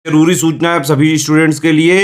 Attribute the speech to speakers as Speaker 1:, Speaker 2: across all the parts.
Speaker 1: जरूरी सूचना है आप सभी स्टूडेंट्स के लिए।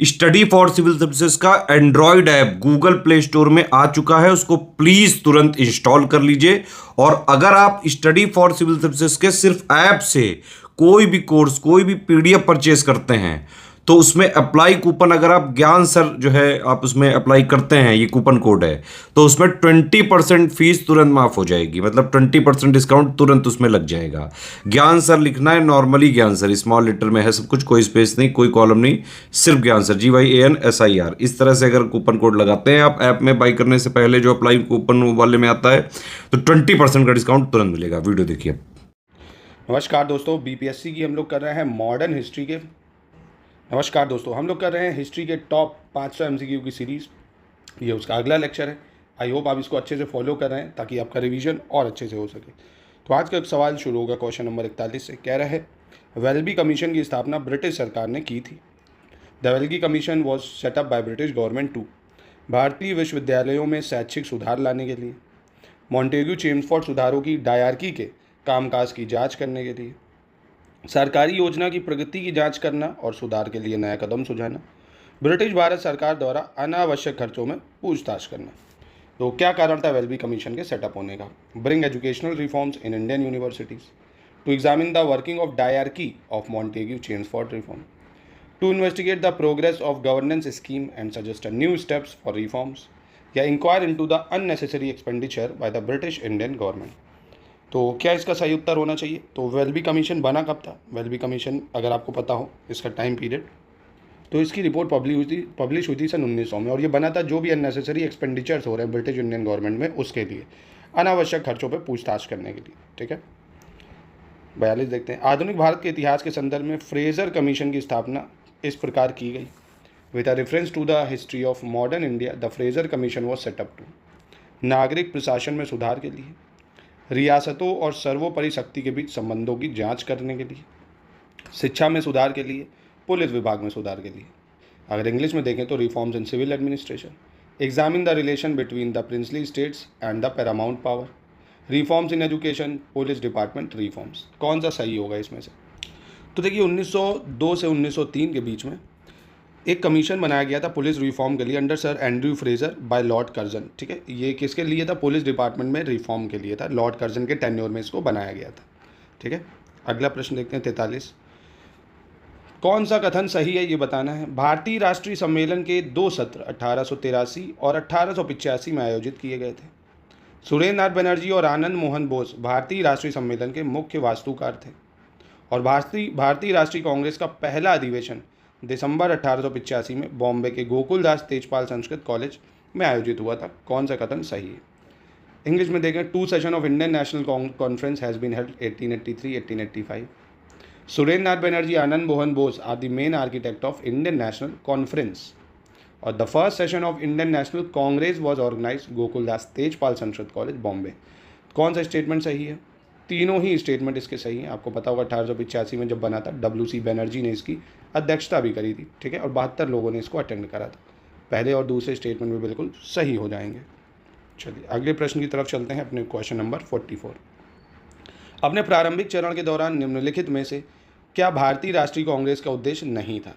Speaker 1: स्टडी फॉर सिविल सर्विसेज का Android app Google play store में आ चुका है, उसको प्लीज तुरंत इंस्टॉल कर लीजिए। और अगर आप स्टडी फॉर सिविल सर्विसेज के सिर्फ ऐप से कोई भी कोर्स, कोई भी पीडीएफ परचेस करते हैं तो उसमें अप्लाई कूपन, अगर आप ज्ञान सर जो है आप उसमें अप्लाई करते हैं, ये कूपन कोड है, तो उसमें 20% फीस तुरंत माफ हो जाएगी। मतलब 20% डिस्काउंट तुरंत उसमें लग जाएगा। ज्ञान सर लिखना है, नॉर्मली ज्ञान सर स्मॉल लेटर में है सब कुछ, कोई स्पेस नहीं, कोई कॉलम नहीं, सिर्फ ज्ञान सर GYANSIR। इस तरह से अगर कूपन कोड लगाते हैं आप ऐप में बाई करने से पहले, जो अप्लाई कूपन वाले में आता है, तो 20% का डिस्काउंट तुरंत मिलेगा। वीडियो देखिए।
Speaker 2: नमस्कार दोस्तों, बीपीएससी की हम लोग कर रहे हैं मॉडर्न हिस्ट्री के टॉप 500 एमसीक्यू की सीरीज़। ये उसका अगला लेक्चर है। आई होप आप इसको अच्छे से फॉलो कर रहे हैं ताकि आपका रिवीजन और अच्छे से हो सके। तो आज का एक सवाल शुरू होगा क्वेश्चन नंबर 41 से। कह रहा है वेल्बी कमीशन की स्थापना ब्रिटिश सरकार ने की थी। The Welby commission was set up by British government to भारतीय विश्वविद्यालयों में शैक्षिक सुधार लाने के लिए, मॉन्टेग्यू चेम्सफोर्ड सुधारों की डायरकी के कामकाज की जांच करने के लिए, सरकारी योजना की प्रगति की जांच करना और सुधार के लिए नया कदम सुझाना, ब्रिटिश भारत सरकार द्वारा अनावश्यक खर्चों में पूछताछ करना। तो क्या कारण था वेल्बी कमीशन के सेटअप होने का? Bring educational reforms in Indian universities, to examine the working of dyarchy of Montagu Chelmsford reform, to investigate the progress of governance scheme and suggest new steps for reforms, या inquire into the unnecessary expenditure by the British Indian government. तो क्या इसका सही उत्तर होना चाहिए? तो Welby commission बना कब था? वेल्बी कमीशन अगर आपको पता हो इसका टाइम पीरियड, तो इसकी रिपोर्ट पब्लिश हुई थी सन 1900 में, और ये बना था जो भी अननेसेसरी एक्सपेंडिचर्स हो रहे हैं ब्रिटिश इंडियन गवर्नमेंट में, उसके लिए, अनावश्यक खर्चों पर पूछताछ करने के लिए। ठीक है, 42 देखते हैं। आधुनिक भारत के इतिहास के संदर्भ में फ्रेजर कमीशन की स्थापना इस प्रकार की गई। With a reference to the history of modern India, the Fraser commission was set up to नागरिक प्रशासन में सुधार के लिए, रियासतों और सर्वोपरि शक्ति के बीच संबंधों की जांच करने के लिए, शिक्षा में सुधार के लिए, पुलिस विभाग में सुधार के लिए। अगर इंग्लिश में देखें तो reforms in civil administration, examine the relation between the princely states and the paramount power, reforms in education, police department reforms. कौन सा सही होगा इसमें से? तो देखिए 1902 से 1903 के बीच में एक कमीशन बनाया गया था पुलिस रिफॉर्म के लिए under sir Andrew Fraser by Lord Curzon. ठीक है, ये किसके लिए था? पुलिस डिपार्टमेंट में रिफॉर्म के लिए था। लॉर्ड कर्जन के टेन्योर में इसको बनाया गया था। ठीक है, अगला प्रश्न देखते हैं 43। कौन सा कथन सही है ये बताना है। भारतीय राष्ट्रीय सम्मेलन के 2 सत्र 1883 और 1885 में आयोजित किए गए थे। सुरेंद्र नाथ बनर्जी और आनंद मोहन बोस भारतीय राष्ट्रीय सम्मेलन के मुख्य वास्तुकार थे, और भारतीय राष्ट्रीय कांग्रेस का पहला अधिवेशन दिसंबर 1885 में बॉम्बे के गोकुलदास तेजपाल संस्कृत कॉलेज में आयोजित हुआ था। कौन सा कथन सही है? इंग्लिश में देखें, 2 session of Indian National Conference has been held 1883-1885। Surendra Nath Banerjee, Anand Mohan Bose are the main architect of Indian National Conference, और the first session of Indian National Congress was organise Gokuldas Tejpal Sanskrit College Bombay. कौन सा स्टेटमेंट सही है? तीनों ही स्टेटमेंट इसके सही हैं। आपको पता होगा 1885 में जब बना था, WC बनर्जी ने इसकी अध्यक्षता भी करी थी। ठीक है, और 72 लोगों ने इसको अटेंड करा था। पहले और दूसरे स्टेटमेंट भी बिल्कुल सही हो जाएंगे। चलिए अगले प्रश्न की तरफ चलते हैं, अपने क्वेश्चन नंबर 44। अपने प्रारंभिक चरण के दौरान निम्नलिखित में से क्या भारतीय राष्ट्रीय कांग्रेस का उद्देश्य नहीं था?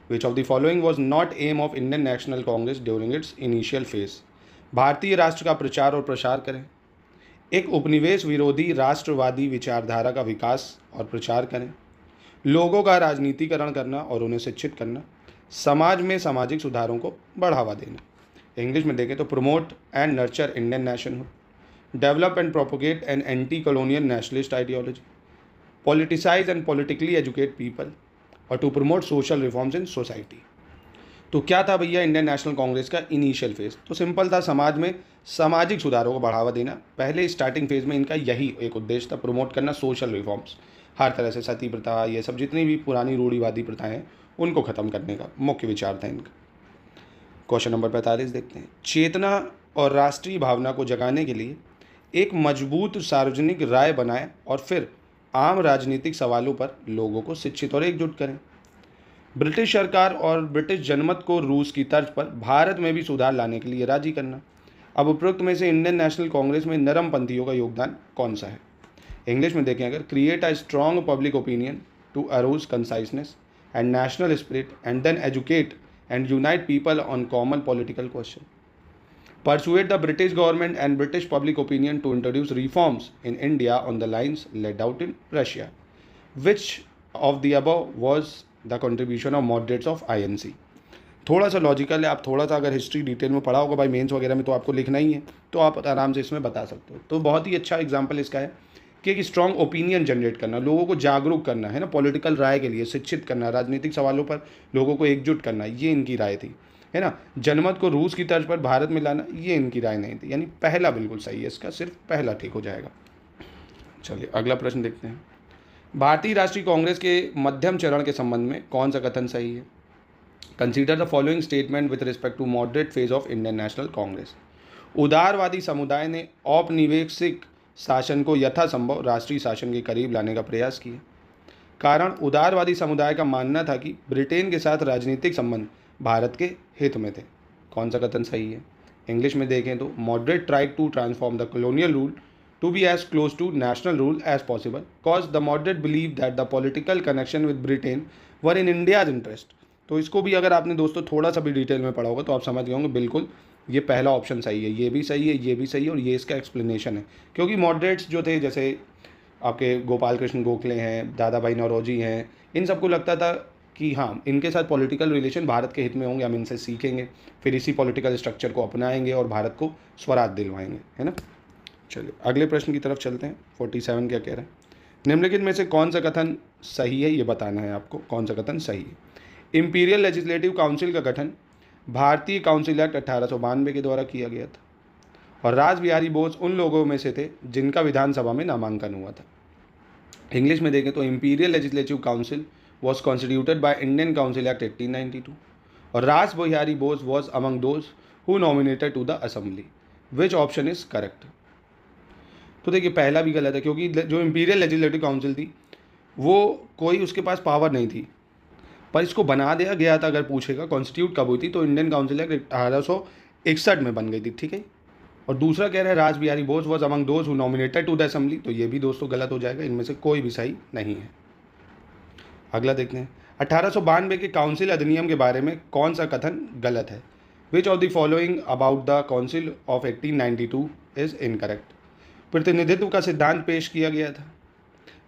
Speaker 2: Which of the following was not aim of Indian National Congress during its initial phase? भारतीय राष्ट्र का प्रचार और प्रसार करें, एक उपनिवेश विरोधी राष्ट्रवादी विचारधारा का विकास और प्रचार करें, लोगों का राजनीतिकरण करना और उन्हें शिक्षित करना, समाज में सामाजिक सुधारों को बढ़ावा देना। इंग्लिश में देखें तो promote and nurture Indian nationhood, develop and propagate an anti colonial nationalist ideology, politicise and politically educate people, और to promote social reforms in society. तो क्या था भैया इंडियन नेशनल कांग्रेस का इनिशियल फेज? तो सिंपल था, समाज में सामाजिक सुधारों को बढ़ावा देना। पहले स्टार्टिंग फेज में इनका यही एक उद्देश्य था, प्रमोट करना सोशल रिफॉर्म्स, हर तरह से सती प्रथा, ये सब जितनी भी पुरानी रूढ़िवादी प्रथाएं हैं उनको ख़त्म करने का मुख्य विचार था इनका। क्वेश्चन नंबर 45 देखते हैं। चेतना और राष्ट्रीय भावना को जगाने के लिए एक मजबूत सार्वजनिक राय बनाएं और फिर आम राजनीतिक सवालों पर लोगों को शिक्षित और एकजुट करें। ब्रिटिश सरकार और ब्रिटिश जनमत को रूस की तर्ज पर भारत में भी सुधार लाने के लिए राजी करना। अब उपरोक्त में से इंडियन नेशनल कांग्रेस में नरम पंथियों का योगदान कौन सा है? इंग्लिश में देखें अगर, create a strong public opinion to arouse consciousness, and national spirit, and then educate and unite people on common political question. Persuade the British government and British public opinion to introduce reforms in India on the lines laid out in Russia. Which of the above was the contribution of moderates of INC? थोड़ा सा logical है, आप थोड़ा सा अगर history detail में पढ़ा होगा भाई मेंस वगैरह में, तो आपको लिखना ही है, तो आप आराम से इसमें बता सकते हो। तो बहुत ही अच्छा एग्जांपल इसका है कि एक स्ट्रॉन्ग ओपिनियन जनरेट करना, लोगों को जागरूक करना है ना, पॉलिटिकल राय के लिए शिक्षित करना, राजनीतिक सवालों पर लोगों को एकजुट करना, ये इनकी राय थी, है ना। जनमत को रूस की तर्ज पर भारत में लाना, ये इनकी राय नहीं थी। यानी पहला बिल्कुल सही है, इसका सिर्फ पहला ठीक हो जाएगा। चलिए अगला प्रश्न देखते हैं। भारतीय राष्ट्रीय कांग्रेस के मध्यम चरण के संबंध में कौन सा कथन सही है? Consider the following statement with respect to moderate phase of Indian National Congress. उदारवादी समुदाय ने औपनिवेशिक शासन को यथासंभव राष्ट्रीय शासन के करीब लाने का प्रयास किया। कारण उदारवादी समुदाय का मानना था कि ब्रिटेन के साथ राजनीतिक संबंध भारत के हित में थे। कौन सा कथन सही है? इंग्लिश में देखें तो moderate tried to transform the colonial rule to be as close to national rule as possible, cause the moderate believe that the political connection with Britain were in India's interest। तो इसको भी अगर आपने दोस्तों थोड़ा सा भी डिटेल में पढ़ा होगा तो आप समझ गए होंगे बिल्कुल ये पहला ऑप्शन सही है, ये भी सही है, ये भी सही है, और ये इसका एक्सप्लेनेशन है। क्योंकि मॉडरेट्स जो थे, जैसे आपके गोपाल कृष्ण गोखले हैं, दादा भाई नौरोजी हैं, इन सबको लगता था कि हाँ इनके साथ पॉलिटिकल रिलेशन भारत के हित में होंगे, हम इनसे सीखेंगे, फिर इसी पॉलिटिकल स्ट्रक्चर को अपनाएंगे और भारत को स्वराज दिलवाएंगे, है ना। चलिए अगले प्रश्न की तरफ चलते हैं। 47 क्या कह रहा है? निम्नलिखित में से कौन सा कथन सही है, ये बताना है आपको, कौन सा कथन सही है। इंपीरियल लेजिस्लेटिव काउंसिल का गठन भारतीय काउंसिल एक्ट 1892 के द्वारा किया गया था, और राज बिहारी बोस उन लोगों में से थे जिनका विधानसभा में नामांकन हुआ था। इंग्लिश में देखें तो Imperial Legislative Council was constituted by Indian Council Act 1892, और Raj Bihari Bose was among those who nominated to the assembly. Which option is correct? तो देखिए पहला भी गलत है, क्योंकि जो इंपीरियल लेजिस्लेटिव काउंसिल थी वो कोई उसके पास पावर नहीं थी, पर इसको बना दिया गया था। अगर पूछेगा कॉन्स्टिट्यूट कब हुई थी, तो इंडियन काउंसिल एक्ट 1861 में बन गई थी, ठीक है। और दूसरा कह रहा है Raj Bihari Bose was among those who nominated to the assembly, तो ये भी दोस्तों गलत हो जाएगा, इनमें से कोई भी सही नहीं है। अगला देखते हैं। 1892 के काउंसिल अधिनियम के बारे में कौन सा कथन गलत है? विच of the following about the council of 1892 is incorrect? प्रतिनिधित्व का सिद्धांत पेश किया गया था।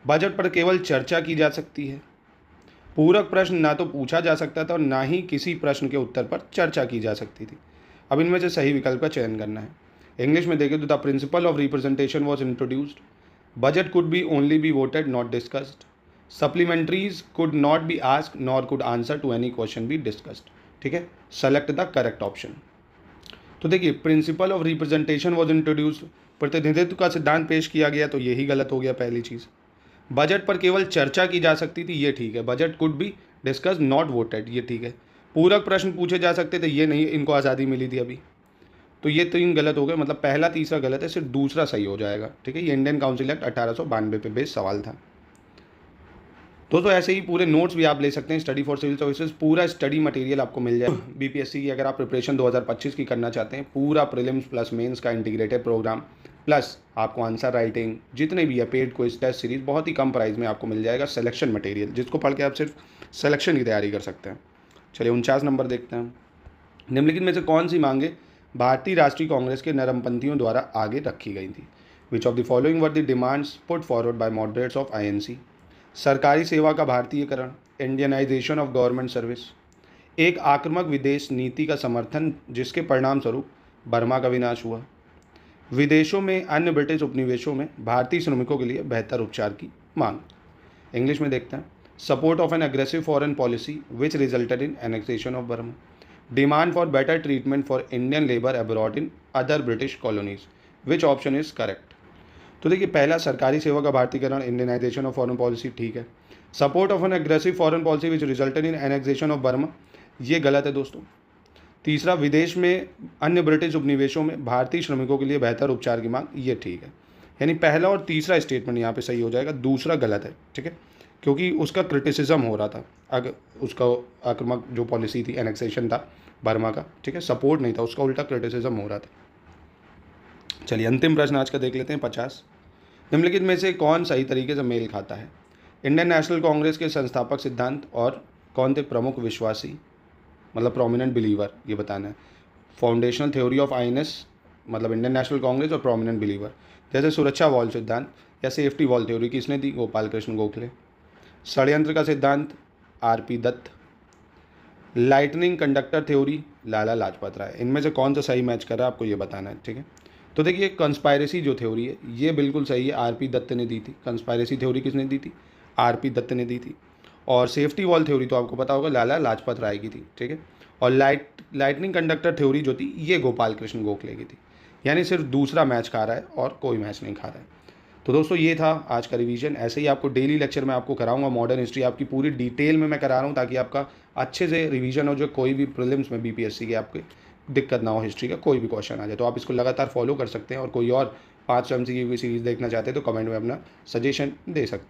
Speaker 2: बजट पर केवल चर्चा की जा सकती है। पूरक प्रश्न ना तो पूछा जा सकता था और ना ही किसी प्रश्न के उत्तर पर चर्चा की जा सकती थी। अब इनमें से सही विकल्प का चयन करना है। इंग्लिश में देखें तो the principle of representation was introduced. Budget could be only be voted not discussed. Supplementaries could not be asked nor could answer to any question be discussed. ठीक है, सेलेक्ट द करेक्ट ऑप्शन। तो देखिए principle of representation was introduced, प्रतिनिधित्व का सिद्धांत पेश किया गया, तो यही गलत हो गया पहली चीज़। बजट पर केवल चर्चा की जा सकती थी, ये ठीक है। Budget could be discuss not voted, ये ठीक है। पूरक प्रश्न पूछे जा सकते थे, ये नहीं, इनको आज़ादी मिली थी अभी, तो ये 3 गलत हो गए। मतलब पहला तीसरा गलत है, सिर्फ दूसरा सही हो जाएगा, ठीक है। ये इंडियन काउंसिल एक्ट 1892 पे बेस्ड सवाल था। दोस्तों ऐसे ही पूरे नोट्स भी आप ले सकते हैं। स्टडी फॉर सिविल सर्विसेज पूरा स्टडी मटेरियल आपको मिल जाए। बीपीएससी की अगर आप प्रिपरेशन 2025 की करना चाहते हैं, पूरा प्रीलिम्स प्लस मेंस का इंटीग्रेटेड प्रोग्राम, प्लस आपको आंसर राइटिंग जितने भी है, पेड क्विज टेस्ट सीरीज बहुत ही कम प्राइस में आपको मिल जाएगा। सिलेक्शन मटेरियल जिसको पढ़ के आप सिर्फ सिलेक्शन की तैयारी कर सकते हैं। चलिए 49 नंबर देखते हैं। निम्नलिखित में से कौन सी मांगे भारतीय राष्ट्रीय कांग्रेस के नरमपंथियों द्वारा आगे रखी गई थी? विच of the following were the demands put forward bye moderates of INC? सरकारी सेवा का भारतीयकरण, इंडियनाइजेशन ऑफ गवर्नमेंट सर्विस, एक आक्रामक विदेश नीति का समर्थन जिसके परिणाम स्वरूप बर्मा का विनाश हुआ, विदेशों में अन्य ब्रिटिश उपनिवेशों में भारतीय श्रमिकों के लिए बेहतर उपचार की मांग। इंग्लिश में देखते हैं। Support of an aggressive foreign policy which resulted in annexation of Burma, demand for better treatment for Indian labour abroad in other British colonies. Which option is correct? तो देखिए पहला सरकारी सेवा का भारतीयकरण, इंडियनाइजेशन ऑफ फॉरेन पॉलिसी, ठीक है। Support of N aggressive foreign policy which resulted in annexation of Burma, ये गलत है दोस्तों। तीसरा, विदेश में अन्य ब्रिटिश उपनिवेशों में भारतीय श्रमिकों के लिए बेहतर उपचार की मांग, ये ठीक है। यानी पहला और तीसरा स्टेटमेंट यहाँ पे सही हो जाएगा, दूसरा गलत है, ठीक है, क्योंकि उसका क्रिटिसिज्म हो रहा था। अगर उसका आक्रामक जो पॉलिसी थी, एनेक्सेशन था बर्मा का, ठीक है, सपोर्ट नहीं था, उसका उल्टा क्रिटिसिज्म हो रहा था। चलिए अंतिम प्रश्न आज का देख लेते हैं। 50। निम्नलिखित में से कौन सही तरीके से मेल खाता है? इंडियन नेशनल कांग्रेस के संस्थापक सिद्धांत और कौन थे प्रमुख विश्वासी, मतलब प्रोमिनेंट बिलीवर, ये बताना है। फाउंडेशनल थ्योरी ऑफ आईएनएस, मतलब इंडियन नेशनल कांग्रेस, और प्रोमिनेंट बिलीवर। जैसे सुरक्षा वॉल सिद्धांत या सेफ्टी वॉल थ्योरी किसने दी, गोपाल कृष्ण गोखले। षड्यंत्र का सिद्धांत, RP Dutt. Lightning conductor theory, Lala Lajpat Rai. इनमें से कौन सा सही मैच कर रहा है आपको ये बताना है, ठीक है। तो देखिए कंस्पायरेसी जो थ्योरी है ये बिल्कुल सही है, आरपी दत्त ने दी थी। कंस्पायरेसी थ्योरी किसने दी थी, आरपी दत्त ने दी थी। और सेफ्टी वॉल थ्योरी तो आपको पता होगा लाला लाजपत राय की थी, ठीक है। और लाइटनिंग कंडक्टर थ्योरी जो थी ये गोपाल कृष्ण गोखले की थी। यानी सिर्फ दूसरा मैच खा रहा है और कोई मैच नहीं खा रहा है। तो दोस्तों ये था आज का रिवीजन। ऐसे ही आपको डेली लेक्चर में आपको कराऊंगा, मॉडर्न हिस्ट्री आपकी पूरी डिटेल में मैं करा रहा हूँ ताकि आपका अच्छे से रिवीजन हो, जो कोई भी प्रीलिम्स में बीपीएससी के आपके दिक्कत ना हो, हिस्ट्री का कोई भी क्वेश्चन आ जाए। तो आप इसको लगातार फॉलो कर सकते हैं, और कोई और 500 MCQ की सीरीज़ देखना चाहते हैं तो कमेंट में अपना सजेशन दे सकते हैं।